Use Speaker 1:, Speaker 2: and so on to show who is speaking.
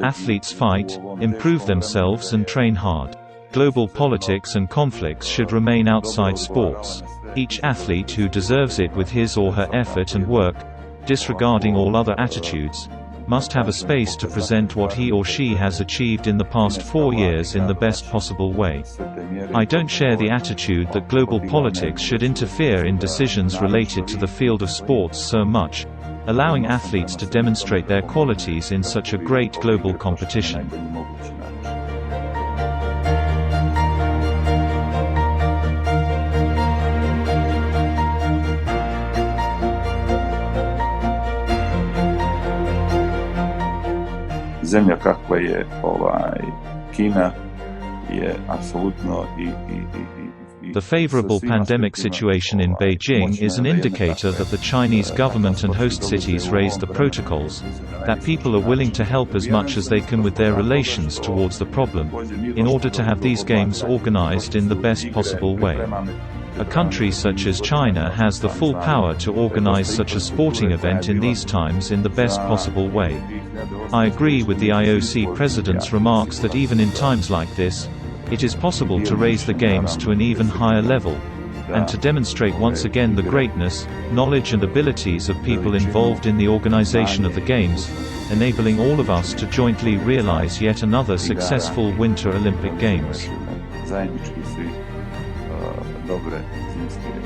Speaker 1: Athletes fight, improve themselves and train hard. Global politics and conflicts should remain outside sports. Each athlete who deserves it with his or her effort and work, disregarding all other attitudes, must have a space to present what he or she has achieved in the past 4 years in the best possible way. I don't share the attitude that global politics should interfere in decisions related to the field of sports so much, allowing athletes to demonstrate their qualities in such a great global competition.
Speaker 2: Zemlja kakva je Kina je apsolutno
Speaker 1: The favorable pandemic situation in Beijing is an indicator that the Chinese government and host cities raised the protocols, that people are willing to help as much as they can with their relations towards the problem, in order to have these games organized in the best possible way. A country such as China has the full power to organize such a sporting event in these times in the best possible way. I agree with the IOC president's remarks that even in times like this, it is possible to raise the games to an even higher level, and to demonstrate once again the greatness, knowledge and abilities of people involved in the organization of the games, enabling all of us to jointly realize yet another successful Winter Olympic Games.
Speaker 2: Zajednički svi dobre zimske